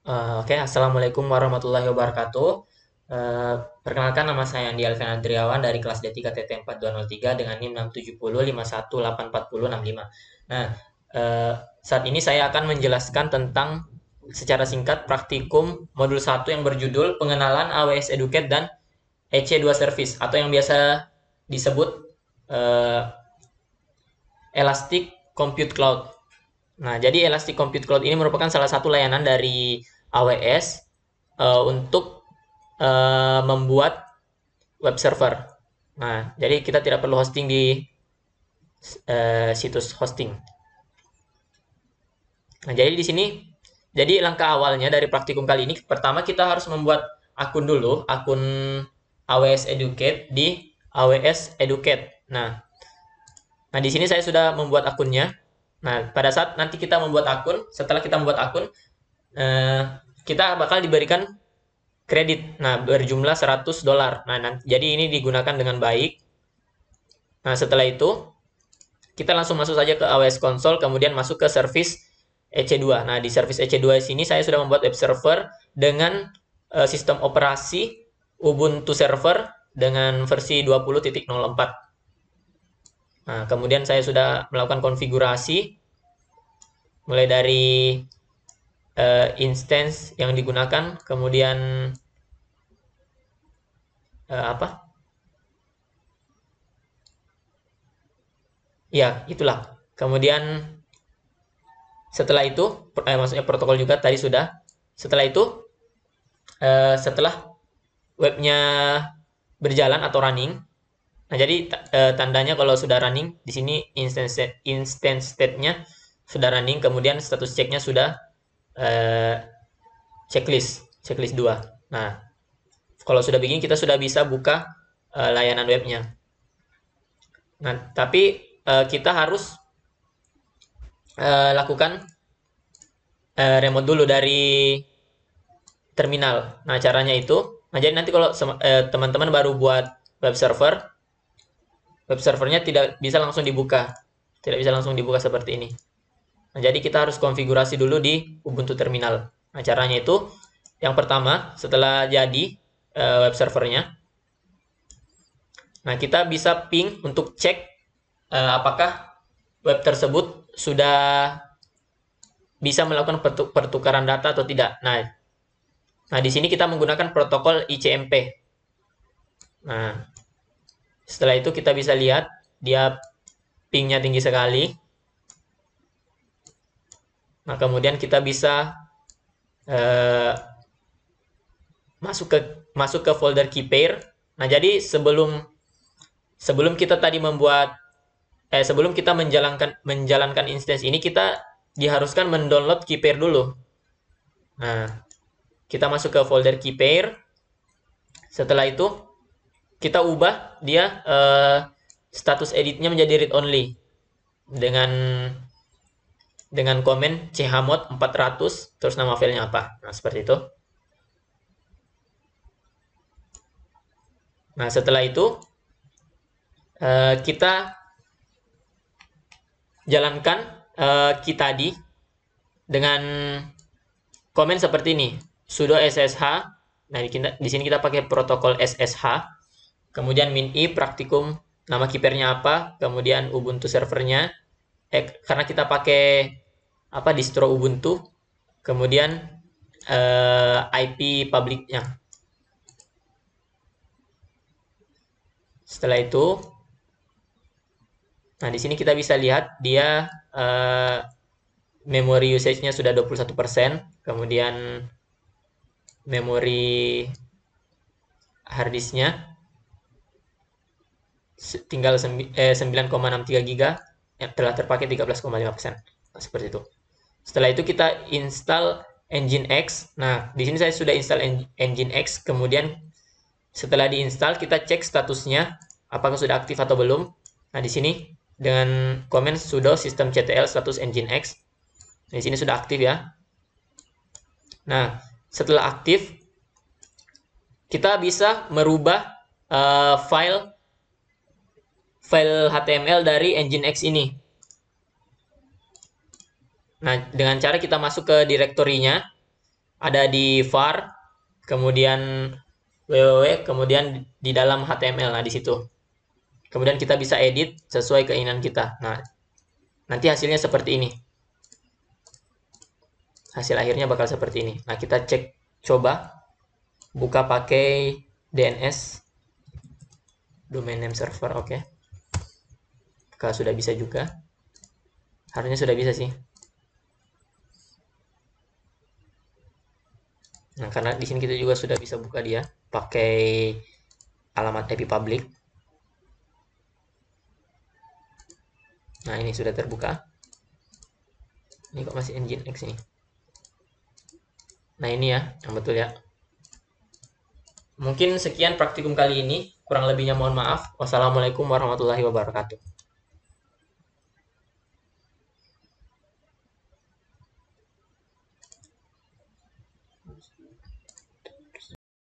Oke, Assalamualaikum warahmatullahi wabarakatuh. Perkenalkan nama saya Andi Alfian Andriawan dari kelas D3 TT 4203 dengan NIM 67051844065. Nah, eh, saat ini saya akan menjelaskan tentang secara singkat praktikum modul 1 yang berjudul Pengenalan AWS Educate dan EC2 Service atau yang biasa disebut eh, Elastic Compute Cloud. Nah, jadi Elastic Compute Cloud ini merupakan salah satu layanan dari AWS untuk membuat web server. Nah, jadi kita tidak perlu hosting di situs hosting. Nah, jadi di sini, jadi langkah awalnya dari praktikum kali ini, pertama kita harus membuat akun dulu, akun AWS Educate di AWS Educate. Nah, di sini saya sudah membuat akunnya. Nah, pada saat nanti kita membuat akun, setelah kita membuat akun, eh, kita bakal diberikan kredit. Nah, berjumlah $100. Nah, jadi ini digunakan dengan baik. Nah, setelah itu kita langsung masuk saja ke AWS Console, kemudian masuk ke service EC2. Nah, di service EC2 sini saya sudah membuat web server dengan sistem operasi Ubuntu Server dengan versi 20.04. Nah, kemudian saya sudah melakukan konfigurasi mulai dari instance yang digunakan, kemudian apa? Ya, itulah. Kemudian setelah itu, maksudnya protokol juga tadi sudah. Setelah itu, setelah webnya berjalan atau running, nah jadi tandanya kalau sudah running, di sini instance state-nya sudah running, kemudian status check-nya sudah eh, checklist 2. Nah, kalau sudah begini kita sudah bisa buka layanan webnya. Nah, tapi kita harus lakukan remote dulu dari terminal. Nah, caranya itu, nah jadi nanti kalau teman-teman baru buat web server, web servernya tidak bisa langsung dibuka. Tidak bisa langsung dibuka seperti ini. Nah, jadi kita harus konfigurasi dulu di Ubuntu Terminal. Nah, caranya itu, yang pertama, setelah jadi web servernya, nah kita bisa ping untuk cek apakah web tersebut sudah bisa melakukan pertukaran data atau tidak. Nah, di sini kita menggunakan protokol ICMP. Nah, setelah itu kita bisa lihat dia pingnya tinggi sekali. Nah, kemudian kita bisa eh, masuk ke folder keypair. Nah, jadi sebelum kita tadi sebelum kita menjalankan instance ini, kita diharuskan mendownload keypair dulu. Nah, kita masuk ke folder keypair. Setelah itu kita ubah dia status editnya menjadi read only dengan komen chmod 400 terus nama filenya apa. Nah, seperti itu. Nah, setelah itu kita jalankan key tadi dengan komen seperti ini. Sudo ssh. Nah, di sini kita pakai protokol ssh. Kemudian min-i praktikum, nama kipernya apa, kemudian Ubuntu servernya, karena kita pakai distro Ubuntu, kemudian IP publiknya. Setelah itu, nah di sini kita bisa lihat dia memory usage-nya sudah 21%, kemudian memori harddisknya tinggal 9,63 GB, yang telah terpakai 13,5%. Nah, seperti itu. Setelah itu kita install Nginx. Nah, di sini saya sudah install Nginx. Kemudian setelah diinstal kita cek statusnya apakah sudah aktif atau belum. Nah, di sini dengan komen sudo systemctl status Nginx. Nah, di sini sudah aktif ya. Nah, setelah aktif kita bisa merubah file HTML dari Nginx ini. Nah, dengan cara kita masuk ke direktorinya. ada di var, kemudian www, kemudian di dalam HTML. Nah, di situ. Kemudian kita bisa edit sesuai keinginan kita. Nah, nanti hasilnya seperti ini. Hasil akhirnya bakal seperti ini. Nah, kita cek, coba buka pakai DNS, domain name server, oke. Kalau sudah bisa juga. Harusnya sudah bisa sih. Nah, karena di sini kita juga sudah bisa buka dia pakai alamat IP public. Nah, ini sudah terbuka. Ini kok masih Nginx ini. Nah, ini ya, yang betul ya. Mungkin sekian praktikum kali ini. Kurang lebihnya mohon maaf. Wassalamualaikum warahmatullahi wabarakatuh.